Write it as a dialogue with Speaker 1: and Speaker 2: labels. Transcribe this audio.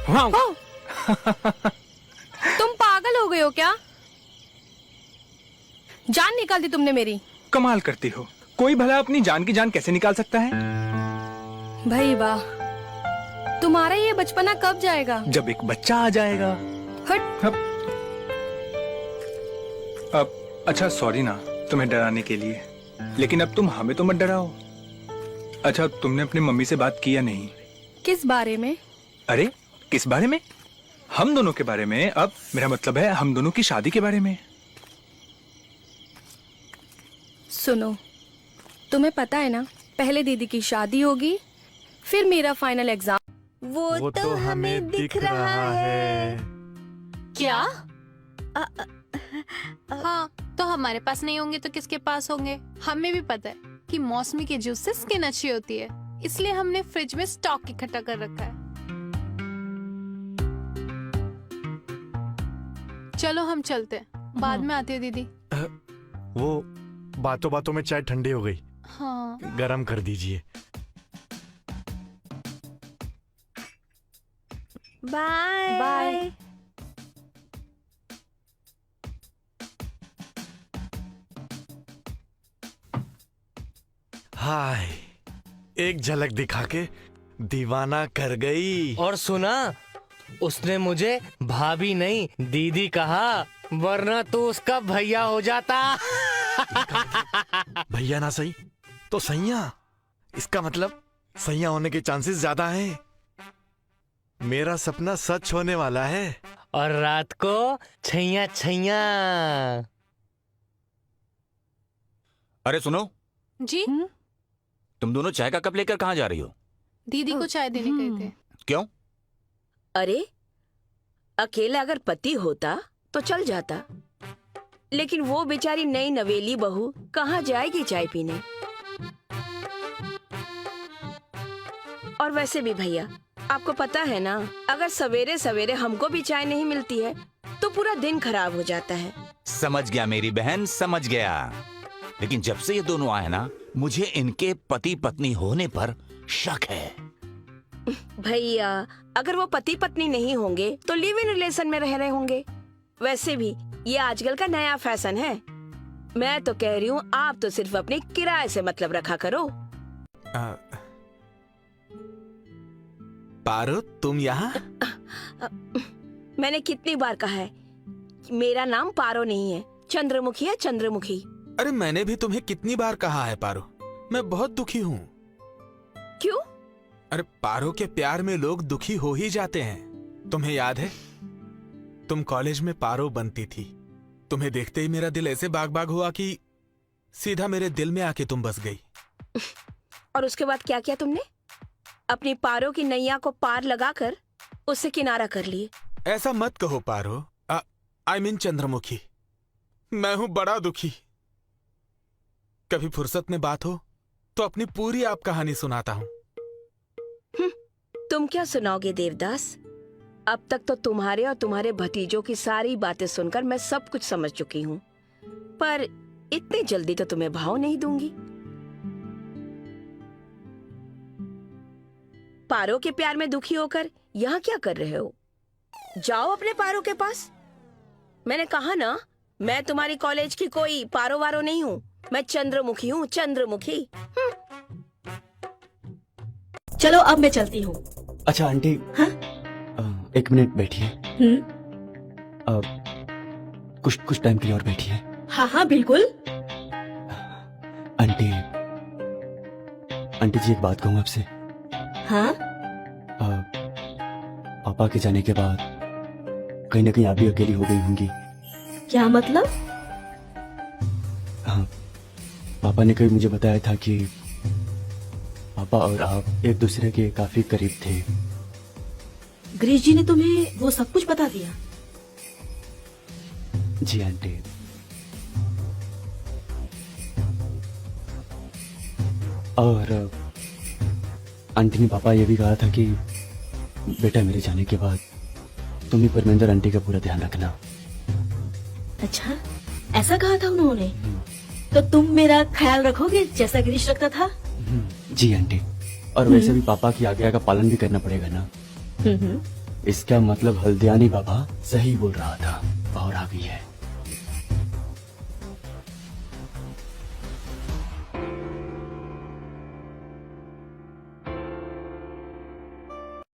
Speaker 1: वाह।
Speaker 2: तुम पागल हो गए हो क्या? जान निकाल दी तुमने मेरी।
Speaker 1: कमाल करती हो, कोई भला अपनी जान की जान कैसे निकाल सकता है?
Speaker 2: भाई वाह, तुम्हारा ये बचपना कब जाएगा?
Speaker 1: जब एक बच्चा आ जाएगा।
Speaker 2: हट।
Speaker 1: अब अच्छा सॉरी ना तुम्हें डराने के लिए, लेकिन अब तुम हमें तो मत डराओ। अच्छा तुमने अपनी मम्मी से बात की या नहीं?
Speaker 2: किस बारे में?
Speaker 1: अरे किस बारे में? हम दोनों के बारे में। अब मेरा मतलब है हम दोनों की शादी के बारे में।
Speaker 2: सुनो, तुम्हें पता है ना, पहले दीदी की शादी होगी, फिर मेरा फाइनल एग्जाम।
Speaker 3: वो तो हमें दिख रहा है।
Speaker 4: क्या? हाँ, तो हमारे पास नहीं होंगे तो किसके पास होंगे? हमें भी पता है कि मौसमी के जूस से स्किन अच्छी होती है, इसलिए हमने फ्रिज में स्टॉक इकट्ठा कर रखा है। चलो हम चलते हैं, बाद में आती है दीदी।
Speaker 3: वो बातों बातों में चाय ठंडी हो गई।
Speaker 4: हाँ।
Speaker 3: गरम कर दीजिए।
Speaker 5: Bye
Speaker 2: bye.
Speaker 3: हाय, एक झलक दिखा के दीवाना कर गई।
Speaker 6: और सुना, उसने मुझे भाभी नहीं दीदी कहा, वरना तो उसका भैया हो जाता।
Speaker 3: भैया ना सही तो सैया, इसका मतलब सैया होने के चांसेस ज्यादा हैं। मेरा सपना सच होने वाला है।
Speaker 6: और रात को छैया छैया।
Speaker 7: अरे सुनो,
Speaker 4: जी?
Speaker 7: तुम दोनों चाय का कप लेकर कहाँ जा रही हो?
Speaker 4: दीदी को चाय देने गए थे।
Speaker 7: क्यों?
Speaker 5: अरे अकेला अगर पति होता तो चल जाता, लेकिन वो बेचारी नई नवेली बहू कहाँ जाएगी चाय पीने। और वैसे भी भैया, आपको पता है ना, अगर सवेरे सवेरे हमको भी चाय नहीं मिलती है तो पूरा दिन खराब हो जाता है।
Speaker 7: समझ गया मेरी बहन, समझ गया। लेकिन जब से ये दोनों आए ना, मुझे इनके पति पत्नी होने पर शक है।
Speaker 5: भैया, अगर वो पति पत्नी नहीं होंगे तो लिव इन रिलेशन में रह रहे होंगे। वैसे भी ये आजकल का नया फैशन है। मैं तो कह रही हूँ, आप तो सिर्फ अपने किराए से मतलब रखा करो।
Speaker 8: पारो, तुम यहाँ?
Speaker 5: मैंने कितनी बार कहा है, मेरा नाम पारो नहीं है, चंद्रमुखी है, चंद्रमुखी।
Speaker 8: अरे मैंने भी तुम्हें कितनी बार कहा है पारो, मैं बहुत दुखी हूँ।
Speaker 5: क्यों?
Speaker 8: अरे पारो के प्यार में लोग दुखी हो ही जाते हैं। तुम्हें याद है, तुम कॉलेज में पारो बनती थी। तुम्हें देखते ही मेरा दिल ऐसे बाग बाग हुआ कि सीधा मेरे दिल में आके तुम बस गई।
Speaker 5: और उसके बाद क्या किया तुमने? अपनी पारो की नैया को पार लगाकर उससे किनारा कर लिए।
Speaker 8: ऐसा मत कहो पारो, आई मीन चंद्रमुखी। मैं हूं बड़ा दुखी। कभी फुर्सत में बात हो तो अपनी पूरी आप कहानी सुनाता हूं।
Speaker 5: तुम क्या सुनाओगे देवदास? अब तक तो तुम्हारे और तुम्हारे भतीजों की सारी बातें सुनकर मैं सब कुछ समझ चुकी हूँ, पर इतनी जल्दी तो तुम्हें भाव नहीं दूंगी। पारो के प्यार में दुखी होकर यहाँ क्या कर रहे हो? जाओ अपने पारो के पास। मैंने कहा ना, मैं तुम्हारी कॉलेज की कोई पारो वारो नहीं हूँ, मैं चंद्रमुखी हूँ, चंद्रमुखी।
Speaker 9: चलो अब मैं चलती हूँ।
Speaker 10: अच्छा आंटी,
Speaker 9: हाँ?
Speaker 10: एक मिनट बैठिए। कुछ टाइम के लिए और बैठिए।
Speaker 9: हाँ हाँ बिल्कुल।
Speaker 10: आंटी जी, एक बात कहूँ आपसे।
Speaker 9: हाँ?
Speaker 10: पापा के जाने के बाद कहीं ना कहीं आप भी अकेली हो गई होंगी।
Speaker 9: क्या मतलब?
Speaker 10: हाँ, पापा ने कभी मुझे बताया था कि पापा और आप एक दूसरे के काफी करीब थे।
Speaker 9: गिरीश जी ने तुम्हें वो सब कुछ बता दिया?
Speaker 10: जी आंटी। और आंटी ने पापा ये भी कहा था कि बेटा मेरे जाने के बाद तुम ही परमेंद्र आंटी का पूरा ध्यान रखना।
Speaker 9: अच्छा, ऐसा कहा था उन्होंने? तो तुम मेरा ख्याल रखोगे जैसा गिरीश रखता था?
Speaker 10: जी आंटी। और वैसे भी पापा की आज्ञा का पालन भी करना पड़ेगा ना। इसका मतलब हल्द्यानी बाबा सही बोल रहा था और आ गई है।